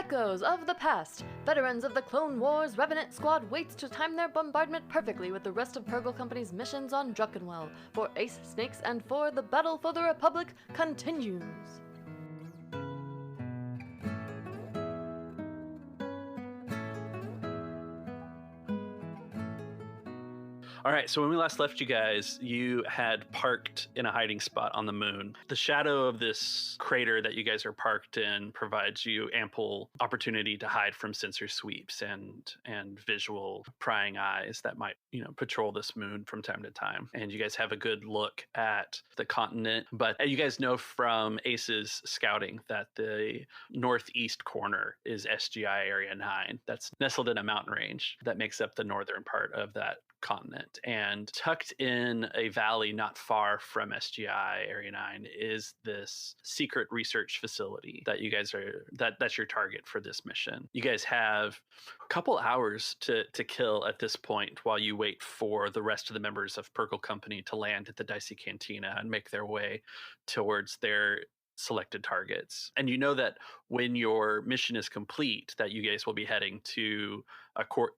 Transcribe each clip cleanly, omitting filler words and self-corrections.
Echoes of the past. Veterans of the Clone Wars Revenant squad waits to time their bombardment perfectly with the rest of Purrgil Company's missions on Druckenwell. For Ace, Snakes, and for the battle for the Republic continues. All right, so when we last left you guys, you had parked in a hiding spot on the moon. The shadow of this crater that you guys are parked in provides you ample opportunity to hide from sensor sweeps and visual prying eyes that might, patrol this moon from time to time. And you guys have a good look at the continent. But you guys know from Ace's scouting that the northeast corner is SGI Area 9. That's nestled in a mountain range that makes up the northern part of that continent, and tucked in a valley not far from SGI Area 9 is this secret research facility that you guys that's your target for this mission. You guys have a couple hours to kill at this point while you wait for the rest of the members of Purrgil Company to land at the Dicey Cantina and make their way towards their selected targets. And you know that when your mission is complete, that you guys will be heading to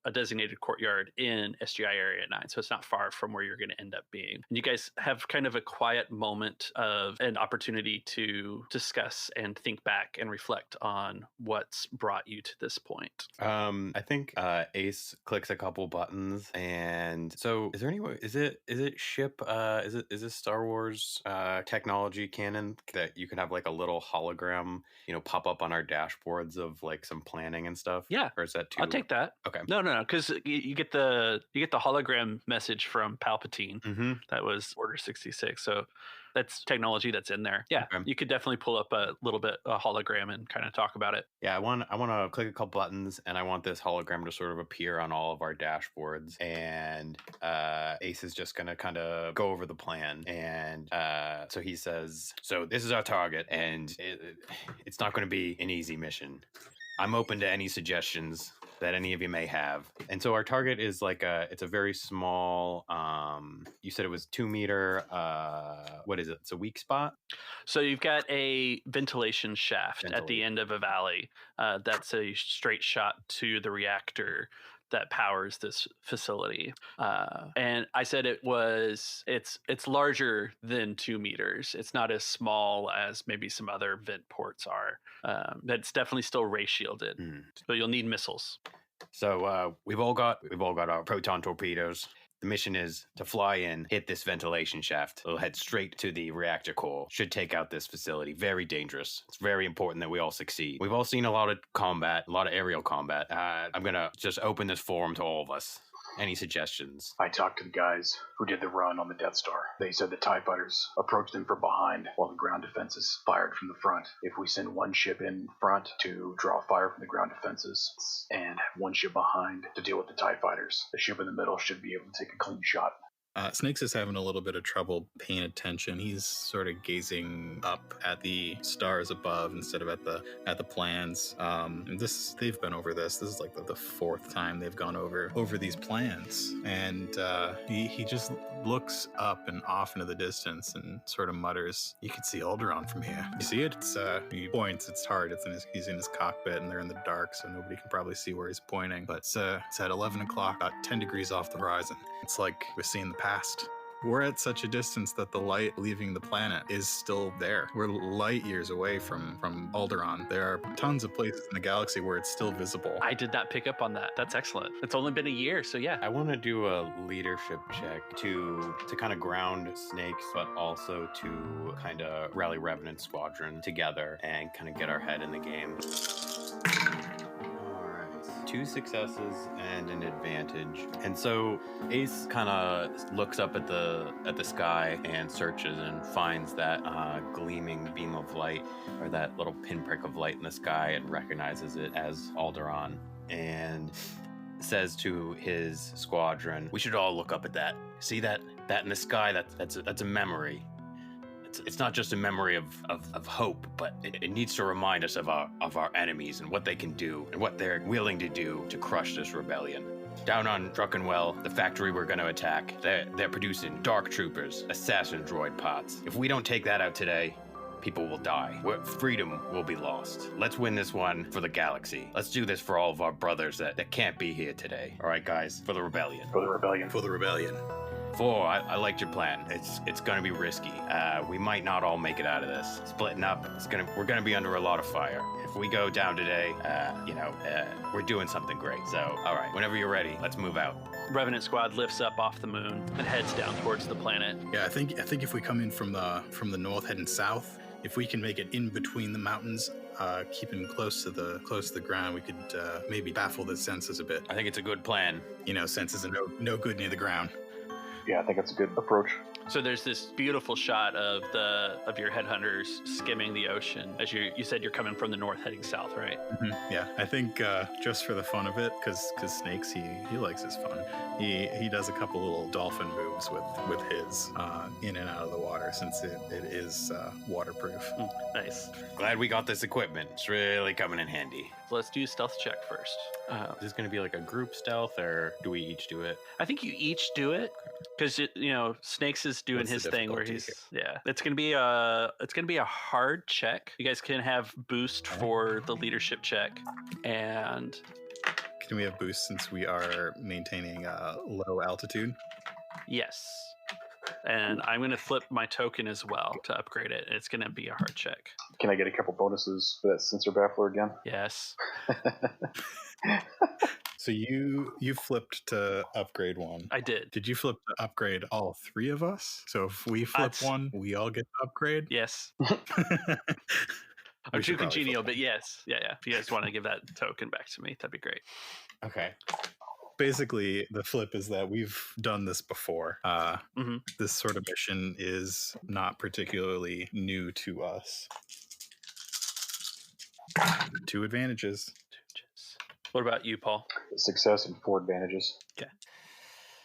a designated courtyard in SGI Area 9. So it's not far from where you're going to end up being. And you guys have kind of a quiet moment of an opportunity to discuss and think back and reflect on what's brought you to this point. I think Ace clicks a couple buttons, and so is there any way, is it ship is this Star Wars technology canon that you can have like a little hologram pop up on our dashboards of like some planning and stuff? Yeah, or is that too? I'll take that. Okay. No, because you get the hologram message from Palpatine. Mm-hmm. That was Order 66. So that's technology that's in there. Yeah, okay. You could definitely pull up a little bit a hologram and kind of talk about it. Yeah, I want to click a couple buttons, and I want this hologram to sort of appear on all of our dashboards. And Ace is just gonna kind of go over the plan, and so he says, "So this is our target, and it's not going to be an easy mission. I'm open to any suggestions that any of you may have." And so our target is like it's a very small, you said it was 2 meter, what is it? It's a weak spot. So you've got a ventilation shaft at the end of a valley. That's a straight shot to the reactor that powers this facility. And I said it's larger than 2 meters. It's not as small as maybe some other vent ports are. But it's definitely still ray shielded. So you'll need missiles. So we've all got our proton torpedoes. The mission is to fly in, hit this ventilation shaft. It'll head straight to the reactor core. Should take out this facility. Very dangerous. It's very important that we all succeed. We've all seen a lot of combat, a lot of aerial combat. I'm going to just open this forum to all of us. Any suggestions? I talked to the guys who did the run on the Death Star. They said the TIE fighters approached them from behind while the ground defenses fired from the front. If we send one ship in front to draw fire from the ground defenses and have one ship behind to deal with the TIE fighters, the ship in the middle should be able to take a clean shot. Snakes is having a little bit of trouble paying attention. He's sort of gazing up at the stars above instead of at the plans. And they've been over this. This is like the fourth time they've gone over these plans. And he just looks up and off into the distance and sort of mutters, "You can see Alderaan from here. You see it?" He points. It's hard. He's in his cockpit and they're in the dark, so nobody can probably see where he's pointing. But it's at 11 o'clock, about 10 degrees off the horizon. It's like we're seeing the past. We're at such a distance that the light leaving the planet is still there. We're light years away from Alderaan. There are tons of places in the galaxy where it's still visible. I did not pick up on that. That's excellent. It's only been a year, so yeah. I want to do a leadership check to kind of ground Snakes, but also to kind of rally Revenant squadron together and kind of get our head in the game. 2 successes and an advantage. And so Ace kind of looks up at the sky and searches and finds that gleaming beam of light, or that little pinprick of light in the sky, and recognizes it as Alderaan, and says to his squadron, "We should all look up at that. See that in the sky? That's a memory. It's not just a memory of hope, but it needs to remind us of our enemies and what they can do and what they're willing to do to crush this rebellion. Down on Druckenwell, the factory we're going to attack, they're producing dark troopers, assassin droid pods. If we don't take that out today, people will die. Freedom will be lost. Let's win this one for the galaxy. Let's do this for all of our brothers that can't be here today. All right, guys, for the rebellion. For the rebellion. For the rebellion. 4, I liked your plan. It's gonna be risky. We might not all make it out of this. Splitting up, we're gonna be under a lot of fire. If we go down today, we're doing something great. So, all right, whenever you're ready, let's move out. Revenant squad lifts up off the moon and heads down towards the planet. Yeah, I think if we come in from the north heading south, if we can make it in between the mountains, keeping close to the ground, we could maybe baffle the senses a bit. I think it's a good plan. You know, senses are no good near the ground. Yeah, I think that's a good approach. So there's this beautiful shot of your headhunters skimming the ocean. As you said, you're coming from the north heading south, right? Mm-hmm. Yeah, I think just for the fun of it, because Snakes he likes his fun. He does a couple little dolphin moves with his in and out of the water, since it is waterproof. Nice. Glad we got this equipment. It's really coming in handy. So let's do a stealth check first. Is this going to be like a group stealth, or do we each do it? I think you each do it because Snakes is doing What's the his thing where difficulty he's It's gonna be a hard check. You guys can have boost for the leadership check, and Can we have boost since we are maintaining low altitude? yes. And I'm gonna flip my token as well to upgrade it. It's gonna be a hard check. Can I get a couple bonuses for that sensor baffler again? Yes. So you flipped to upgrade one. I did. Did you flip to upgrade all 3 of us? So if we flip one, we all get to upgrade? Yes. We I'm should too probably congenial, flip but yes. Yeah. If you guys want to give that token back to me, that'd be great. Okay. Basically, the flip is that we've done this before. This sort of mission is not particularly new to us. 2 advantages. What about you, Paul? Success and 4 advantages.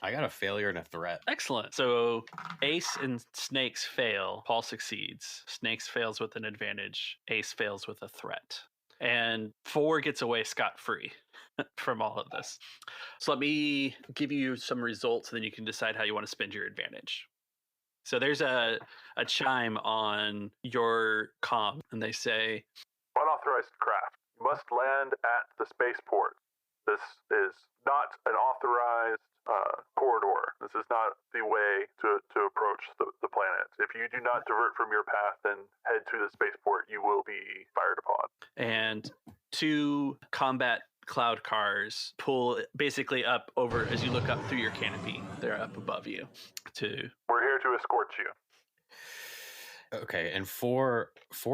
I got a failure and a threat. Excellent. So Ace and Snakes fail. Paul succeeds. Snakes fails with an advantage. Ace fails with a threat. And 4 gets away scot-free from all of this. So let me give you some results, and then you can decide how you want to spend your advantage. So there's a chime on your comm, and they say, Unauthorized craft. You must land at the spaceport. This is not an authorized corridor. This is not the way to approach the planet. If you do not divert from your path and head to the spaceport, you will be fired upon. and 2 combat cloud cars pull basically up over as you look up through your canopy. They're up above you. We're here to escort you. Okay, and 4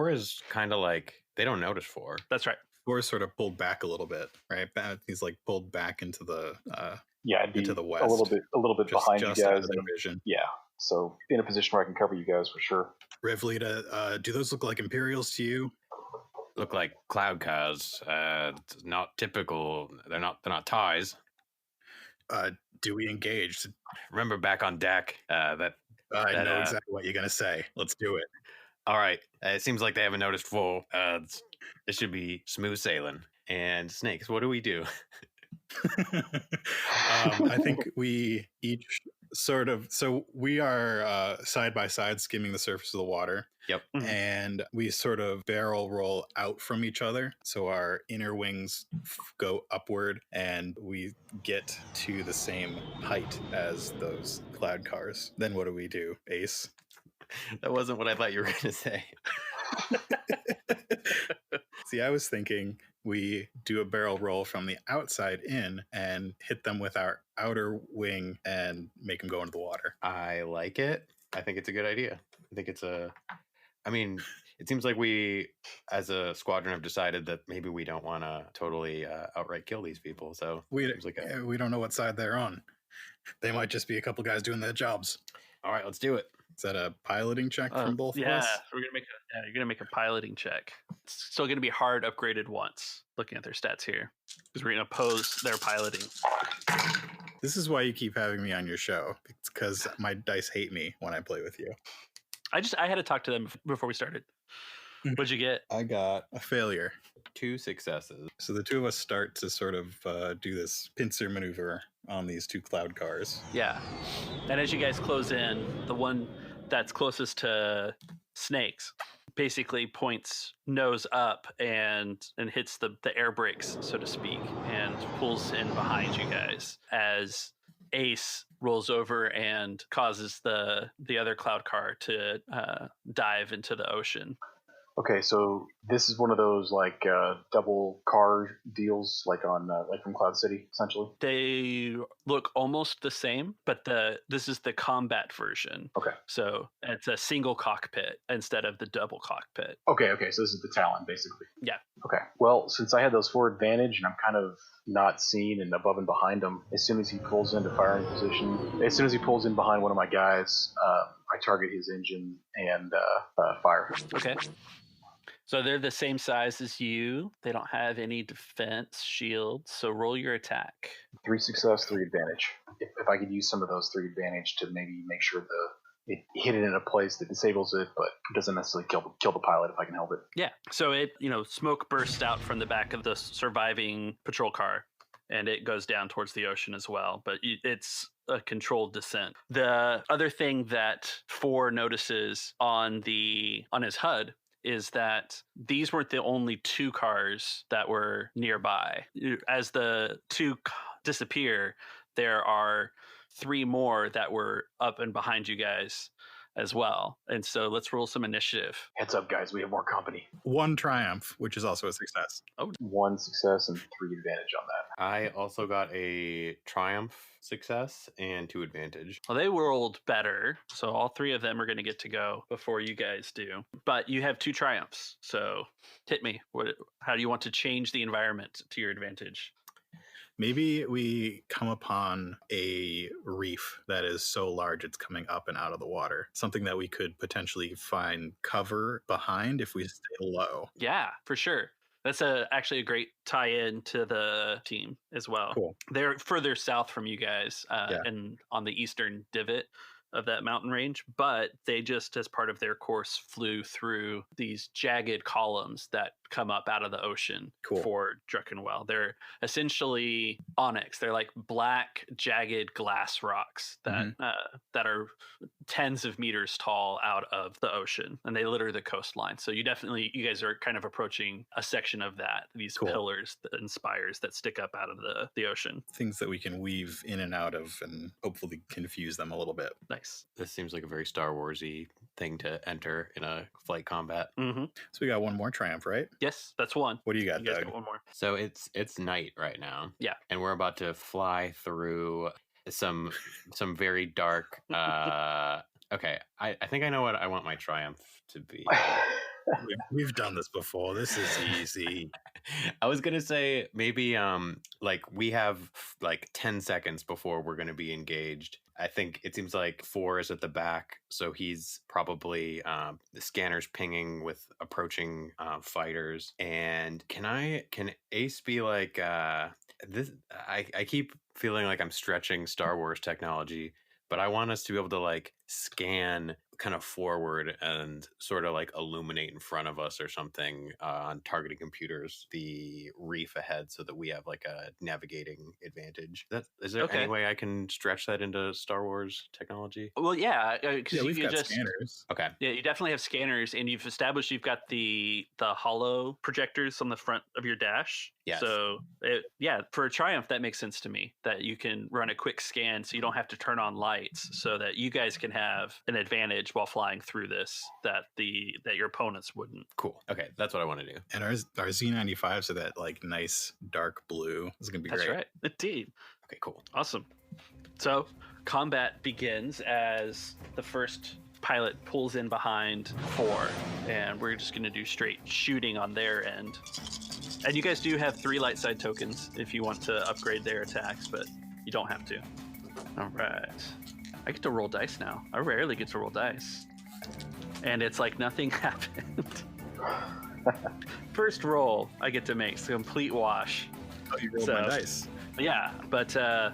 is kind of like, they don't notice 4. That's right. 4 is sort of pulled back a little bit, right? He's like pulled back into the I'd be into the west. a little bit behind you just out guys. of their vision. Yeah, so in a position where I can cover you guys for sure. Revlita, do those look like Imperials to you? Look like cloud cars. It's not typical. They're not ties. Do we engage? Remember back on deck I know exactly what you're gonna say. Let's do it. All right. It seems like they haven't noticed 4. This should be smooth sailing. And Snakes, what do we do? I think we each so we are side by side skimming the surface of the water. Yep. And we sort of barrel roll out from each other. So our inner wings go upward and we get to the same height as those cloud cars. Then what do we do, Ace? That wasn't what I thought you were going to say. See, I was thinking we do a barrel roll from the outside in and hit them with our outer wing and make them go into the water. I like it. I think it's a good idea. I think it seems like we, as a squadron, have decided that maybe we don't want to totally outright kill these people. So We don't know what side they're on. They might just be a couple guys doing their jobs. All right, let's do it. Is that a piloting check from both of us? You're gonna make a piloting check. It's still gonna be hard upgraded once. Looking at their stats here, because we're gonna oppose their piloting. This is why you keep having me on your show. It's because my dice hate me when I play with you. I had to talk to them before we started. What'd you get? I got a failure. 2 successes. So the 2 of us start to sort of do this pincer maneuver on these 2 cloud cars. Yeah. And as you guys close in, the one that's closest to Snakes basically points nose up and hits the air brakes, so to speak, and pulls in behind you guys as Ace rolls over and causes the other cloud car to dive into the ocean. Okay, so this is one of those like double car deals, like on like from Cloud City, essentially. They look almost the same, but this is the combat version. Okay. So it's a single cockpit instead of the double cockpit. Okay, so this is the Talon, basically. Yeah. Okay. Well, since I had those forward advantage and I'm kind of not seen and above and behind him, as soon as he pulls into firing position, as soon as he pulls in behind one of my guys, I target his engine and fire. Okay. So they're the same size as you. They don't have any defense shields, so roll your attack. 3 success, 3 advantage. If I could use some of those 3 advantage to maybe make sure it hit it in a place that disables it, but doesn't necessarily kill the pilot if I can help it. Yeah. So smoke bursts out from the back of the surviving patrol car, and it goes down towards the ocean as well. But it's a controlled descent. The other thing that 4 notices on his HUD is that these weren't the only 2 cars that were nearby. As the 2 disappear, there are 3 more that were up and behind you guys as well. And so let's roll some initiative. Heads up, guys, we have more company. 1 triumph, which is also a success. 1 success and 3 advantage on that. I also got a triumph success and 2 advantage. Well, they rolled better, so all 3 of them are going to get to go before you guys do. But you have 2 triumphs, so hit me. How do you want to change the environment to your advantage? Maybe we come upon a reef that is so large it's coming up and out of the water. Something that we could potentially find cover behind if we stay low. Yeah, for sure. That's actually a great tie-in to the team as well. Cool. They're further south from you guys and on the eastern divot of that mountain range, but they just, as part of their course, flew through these jagged columns that come up out of the ocean for Druckenwell. They're essentially onyx. They're like black, jagged glass rocks that that are tens of meters tall out of the ocean, and they litter the coastline. So you guys are kind of approaching a section of that, these pillars and spires that stick up out of the ocean. Things that we can weave in and out of and hopefully confuse them a little bit. Nice. This seems like a very Star Wars-y thing to enter in a flight combat. Mm-hmm. So we got 1 more triumph, right? Yes, that's 1. What do you got, You guys Doug? got 1 more. So it's night right now. Yeah. And we're about to fly through some very dark okay, I think I know what I want my triumph to be. We've done this before. This is easy. I was gonna say maybe like we have like 10 seconds before we're gonna be engaged. I think it seems like 4 is at the back, so he's probably the scanner's pinging with approaching fighters. And can Ace be like this? I keep feeling like I'm stretching Star Wars technology, but I want us to be able to like scan kind of forward and sort of like illuminate in front of us or something on targeting computers the reef ahead so that we have like a navigating advantage. Is there any way I can stretch that into Star Wars technology? Well, yeah, because we've got scanners. Okay. Yeah, you definitely have scanners, and you've established you've got the hollow projectors on the front of your dash. Yes. So, for a Triumph, that makes sense to me, that you can run a quick scan so you don't have to turn on lights, so that you guys can have an advantage while flying through this that your opponents wouldn't. Cool. Okay, that's what I want to do. And our Z95s are that like nice dark blue. This is going to be great. That's right. Indeed. Okay, cool. Awesome. So, combat begins as the first pilot pulls in behind 4, and we're just going to do straight shooting on their end. And you guys do have 3 light side tokens if you want to upgrade their attacks, but you don't have to. All right. I get to roll dice now. I rarely get to roll dice. And it's like nothing happened. First roll I get to make, so complete wash. Oh, you rolled my dice. Yeah, but so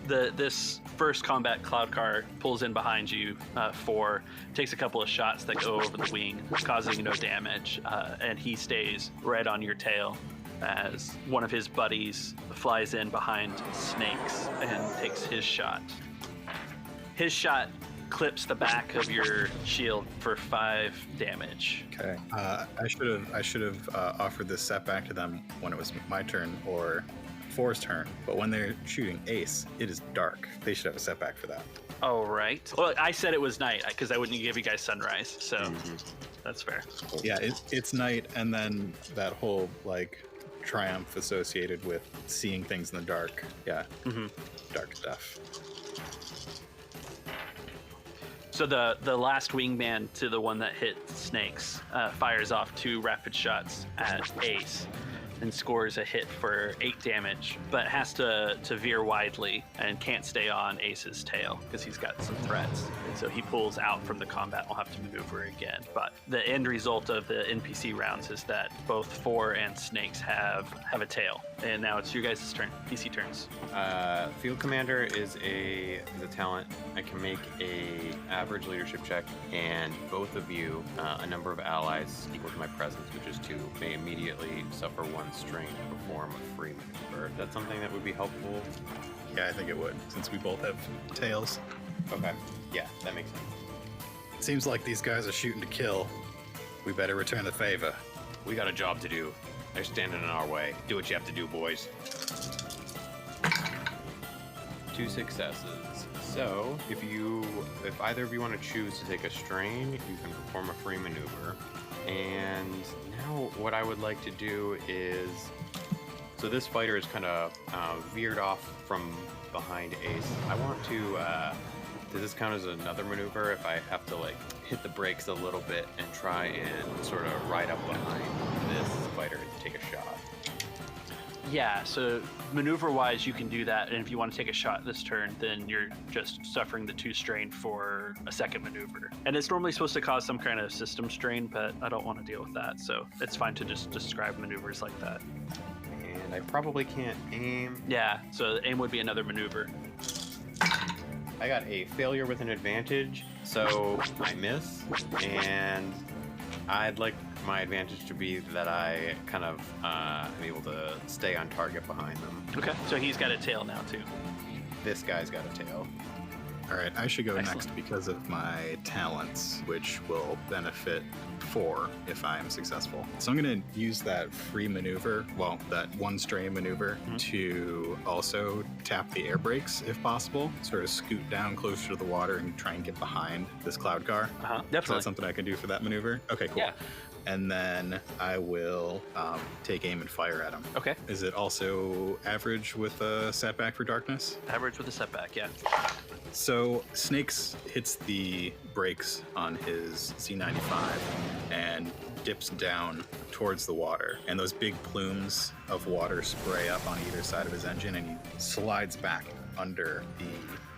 this first combat cloud car pulls in behind you, 4, takes a couple of shots that go over the wing, causing no damage, and he stays right on your tail as one of his buddies flies in behind Snakes and takes his shot. His shot clips the back of your shield for 5 damage. Okay. I should have offered this setback to them when it was my turn or Four's turn. But when they're shooting Ace, it is dark. They should have a setback for that. Oh, right. Well, I said it was night because I wouldn't give you guys sunrise, so that's fair. Yeah, it's night, and then that whole like triumph associated with seeing things in the dark. Yeah, dark stuff. So the last wingman to the one that hit Snakes fires off 2 rapid shots at Ace and scores a hit for 8 damage, but has to veer widely and can't stay on Ace's tail because he's got some threats. And so he pulls out from the combat and will have to maneuver again. But the end result of the NPC rounds is that both 4 and Snakes have a tail. And now it's your guys' turn. PC turns. Field Commander is a talent. I can make a average leadership check, and both of you, a number of allies equal to my presence, which is 2, may immediately suffer 1 strain to perform a free maneuver. That's something that would be helpful. Yeah, I think it would, since we both have tails. Okay. Yeah, that makes sense. It seems like these guys are shooting to kill. We better return the favor. We got a job to do. They're standing in our way. Do what you have to do, boys. 2 successes. So, if either of you want to choose to take a strain, you can perform a free maneuver. And now what I would like to do is, so this fighter is kind of veered off from behind Ace. I want to, does this count as another maneuver if I have to like hit the brakes a little bit and try and sort of ride up behind this fighter and take a shot? Yeah, so maneuver-wise, you can do that, and if you want to take a shot this turn, then you're just suffering the 2 strain for a second maneuver. And it's normally supposed to cause some kind of system strain, but I don't want to deal with that, so it's fine to just describe maneuvers like that. And I probably can't aim. Yeah, so aim would be another maneuver. I got a failure with an advantage, so I miss, and I'd like my advantage to be that I kind of am able to stay on target behind them. Okay, so he's got a tail now too. This guy's got a tail. All right, I should go Excellent. next because of my talents, which will benefit 4 if I am successful. So I'm going to use that free maneuver, well, that 1 strain maneuver, to also tap the air brakes if possible, sort of scoot down closer to the water and try and get behind this cloud car. Definitely. Is that something I can do for that maneuver? Okay, cool. Yeah. And then I will take aim and fire at him. Okay. Is it also average with a setback for darkness? Average with a setback, yeah. So Snakes hits the brakes on his Z95 and dips down towards the water. And those big plumes of water spray up on either side of his engine, and he slides back under the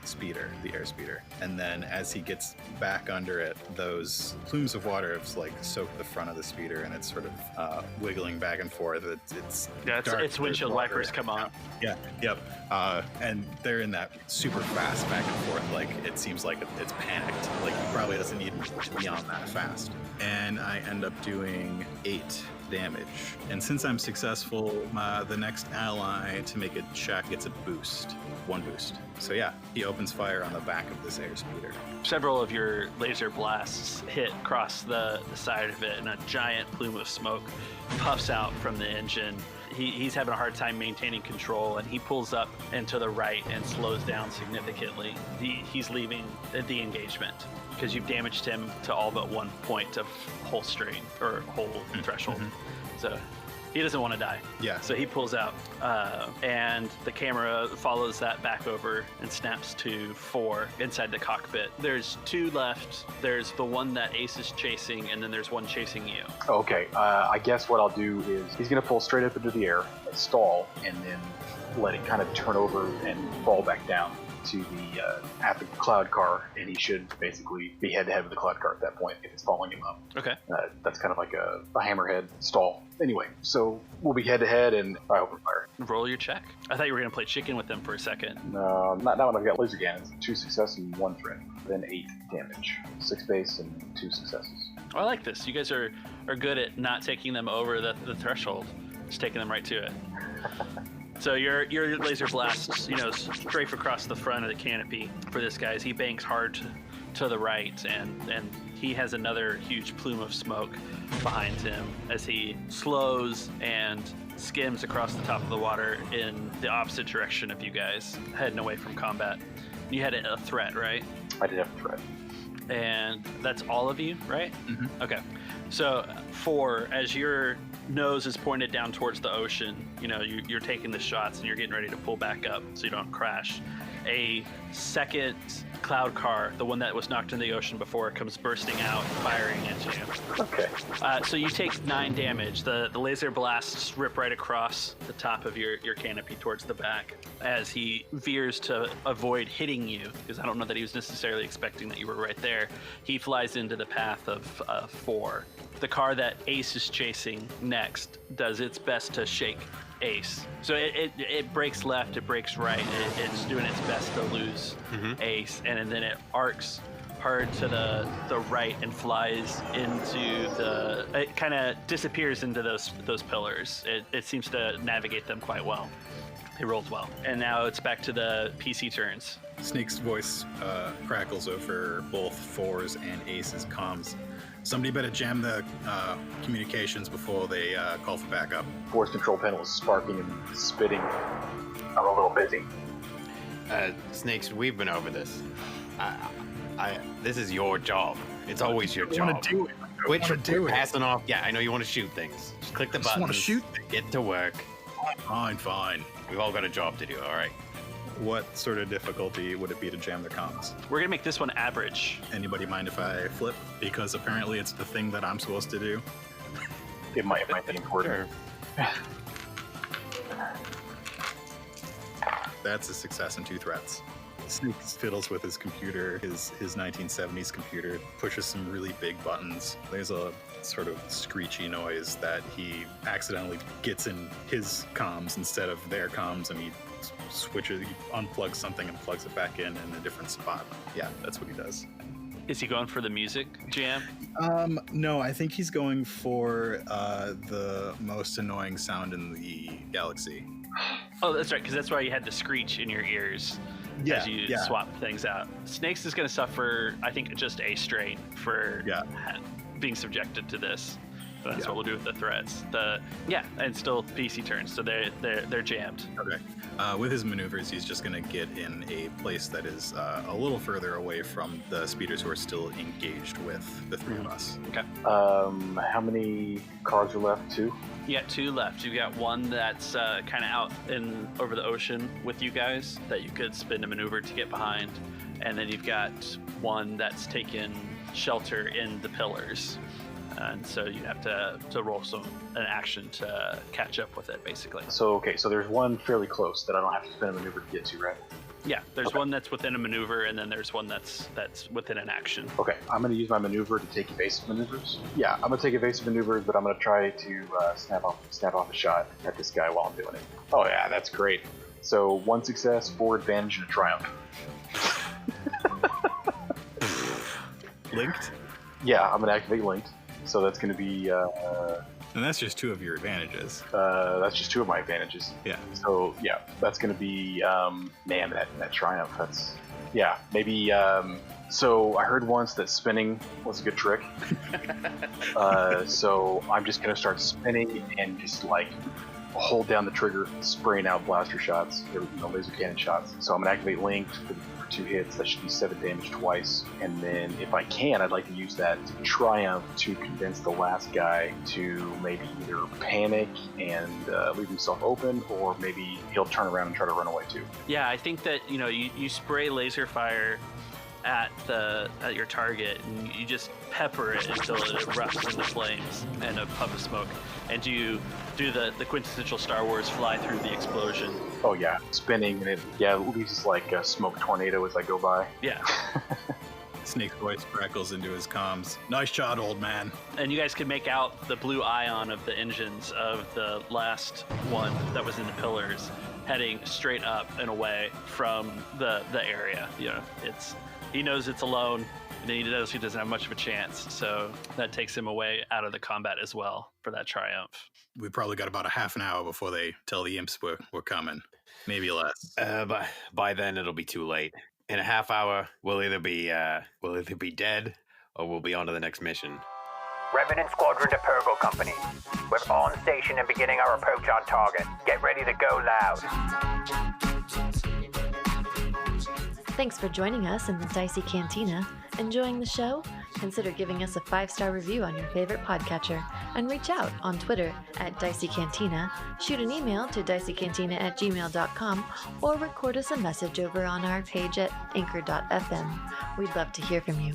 speeder, the air speeder. And then as he gets back under it, those plumes of water have like soaked the front of the speeder, and it's sort of wiggling back and forth. It's dark, its windshield water. wipers come on. Yeah, yep. And they're in that super fast back and forth. Like it seems like it's panicked. Like he probably doesn't need to be on that fast. And I end up doing 8 damage. And since I'm successful, the next ally to make a check gets a boost. 1 boost. So yeah, he opens fire on the back of this air speeder. Several of your laser blasts hit across the side of it, and a giant plume of smoke puffs out from the engine. He's having a hard time maintaining control, and he pulls up and to the right and slows down significantly. He's leaving the engagement because you've damaged him to all but 1 point of hull strain or hull threshold. So he doesn't want to die. Yeah. So he pulls out, and the camera follows that back over and snaps to 4 inside the cockpit. There's 2 left. There's the one that Ace is chasing, and then there's one chasing you. Okay, I guess what I'll do is he's going to pull straight up into the air, stall, and then let it kind of turn over and fall back down to the at the cloud car, and he should basically be head-to-head with the cloud car at that point if it's following him up. Okay. That's kind of like a hammerhead stall. Anyway, so we'll be head-to-head, and I open fire. Roll your check. I thought you were going to play chicken with them for a second. No, not when I've got laser cannons. 2 successes and 1 threat. Then 8 damage. 6 base and 2 successes. I like this. You guys are good at not taking them over the threshold. Just taking them right to it. So your laser blasts, strafe across the front of the canopy for this guy as he banks hard to the right, and he has another huge plume of smoke behind him as he slows and skims across the top of the water in the opposite direction of you guys, heading away from combat. You had a threat, right? I did have a threat. And that's all of you, right? Mm-hmm. Okay. So, 4, as your nose is pointed down towards the ocean, you're taking the shots and you're getting ready to pull back up so you don't crash. A second cloud car, the one that was knocked in the ocean before, comes bursting out, firing at you. Okay. So you take 9 damage. The laser blasts rip right across the top of your canopy towards the back as he veers to avoid hitting you, because I don't know that he was necessarily expecting that you were right there. He flies into the path of 4. The car that Ace is chasing next does its best to shake Ace. So it breaks left, it breaks right, it's doing its best to lose Ace, and then it arcs hard to the right and flies into it kind of disappears into those pillars. It seems to navigate them quite well. It rolled well. And now it's back to the PC turns. Snake's voice crackles over both 4's and Ace's comms. Somebody better jam the communications before they call for backup. Force control panel is sparking and spitting. I'm a little busy. Snakes, we've been over this. This is your job. It's always your job. I want to do it. Quit passing off. Yeah, I know you want to shoot things. Just click the button. I want to shoot things. Get to work. Fine. We've all got a job to do, all right? What sort of difficulty would it be to jam the comms? We're gonna make this one average. Anybody mind if I flip? Because apparently it's the thing that I'm supposed to do. It might be important. Sure. That's a success and 2 threats. Snake fiddles with his computer, his 1970s computer, pushes some really big buttons. There's a sort of screechy noise that he accidentally gets in his comms instead of their comms, and he unplugs something and plugs it back in a different spot. Yeah, that's what he does. Is he going for the music jam? No, I think he's going for the most annoying sound in the galaxy. Oh, that's right, because that's why you had the screech in your ears as you swap things out. Snakes is going to suffer, I think, just a strain for being subjected to this. So that's what we'll do with the threats. And still PC turns, so they're jammed. Okay. With his maneuvers, he's just going to get in a place that is a little further away from the speeders who are still engaged with the 3 of us. Okay. How many cars are left? 2? You got 2 left. You got one that's kind of out over the ocean with you guys that you could spin a maneuver to get behind, and then you've got one that's taken shelter in the pillars. And so you have to roll an action to catch up with it, basically. So there's one fairly close that I don't have to spin a maneuver to get to, right? Yeah, there's one that's within a maneuver, and then there's one that's within an action. Okay, I'm going to use my maneuver to take evasive maneuvers. Yeah, I'm going to take evasive maneuvers, but I'm going to try to snap off a shot at this guy while I'm doing it. Oh yeah, that's great. So 1 success, 4 advantage, and a triumph. Linked? Yeah, I'm going to activate linked. So that's going to be... and that's just 2 of your advantages. That's just 2 of my advantages. Yeah. So, yeah, that's going to be... man, that triumph, that's... Yeah, maybe... so I heard once that spinning was a good trick. So I'm just going to start spinning and just, hold down the trigger, spraying out blaster shots, laser cannon shots. So I'm going to activate linked for 2 hits. That should be 7 damage twice. And then if I can, I'd like to use that triumph to convince the last guy to maybe either panic and leave himself open, or maybe he'll turn around and try to run away too. Yeah, I think that you spray laser fire at your target, and you just pepper it until it erupts into flames and a puff of smoke, and you do the quintessential Star Wars fly through the explosion. Oh yeah, spinning, and it leaves like a smoke tornado as I go by. Yeah. Snake's voice crackles into his comms. Nice shot, old man. And you guys can make out the blue ion of the engines of the last one that was in the pillars heading straight up and away from the area. He knows it's alone, and he knows he doesn't have much of a chance, so that takes him away out of the combat as well for that triumph. We probably got about a half an hour before they tell the imps we're coming. Maybe less. By then it'll be too late. In a half hour, we'll either be dead or we'll be on to the next mission. Revenant squadron to Purrgil Company. We're on station and beginning our approach on target. Get ready to go loud. Thanks for joining us in the Dicey Cantina. Enjoying the show? Consider giving us a 5-star review on your favorite podcatcher, and reach out on Twitter at Dicey Cantina, shoot an email to diceycantina@gmail.com, or record us a message over on our page at anchor.fm. We'd love to hear from you.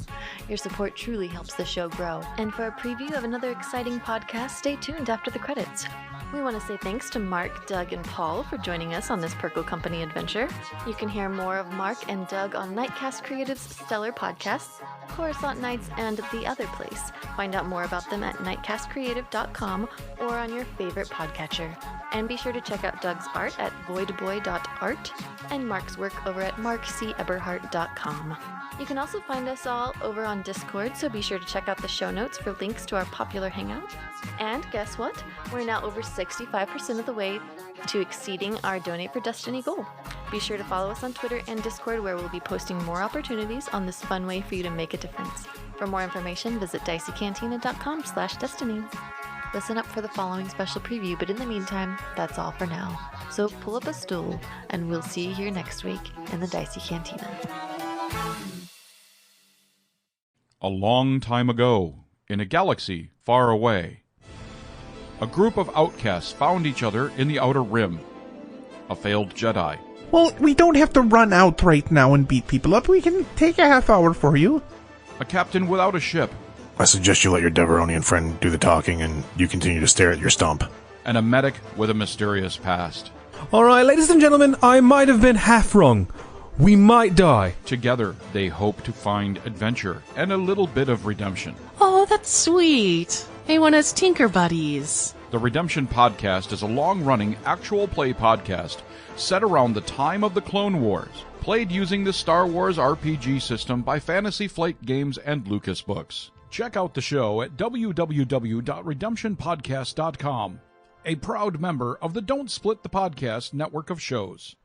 Your support truly helps the show grow. And for a preview of another exciting podcast, stay tuned after the credits. We want to say thanks to Mark, Doug, and Paul for joining us on this Purrgil Company adventure. You can hear more of Mark and Doug on Nightcast Creative's stellar podcasts, Coruscant Nights, and The Otherplace. Find out more about them at nightcastcreative.com or on your favorite podcatcher. And be sure to check out Doug's art at voidboy.art and Mark's work over at markceberhart.com. You can also find us all over on Discord, so be sure to check out the show notes for links to our popular hangout. And guess what? We're now over 65% of the way to exceeding our Donate for Destiny goal. Be sure to follow us on Twitter and Discord, where we'll be posting more opportunities on this fun way for you to make a difference. For more information, visit diceycantina.com/destiny. Listen up for the following special preview, but in the meantime, that's all for now. So pull up a stool, and we'll see you here next week in the Dicey Cantina. A long time ago, in a galaxy far away, a group of outcasts found each other in the Outer Rim. A failed Jedi. Well, we don't have to run out right now and beat people up. We can take a half hour for you. A captain without a ship. I suggest you let your Deveronian friend do the talking and you continue to stare at your stump. And a medic with a mysterious past. Alright, ladies and gentlemen, I might have been half wrong. We might die. Together, they hope to find adventure and a little bit of redemption. Oh, that's sweet. They want us Tinker Buddies. The Redemption Podcast is a long-running actual play podcast set around the time of the Clone Wars, played using the StarWarsRPG system by Fantasy Flight Games and Lucas Books. Check out the show at www.redemptionpodcast.com, a proud member of the Don't Split the Podcast network of shows.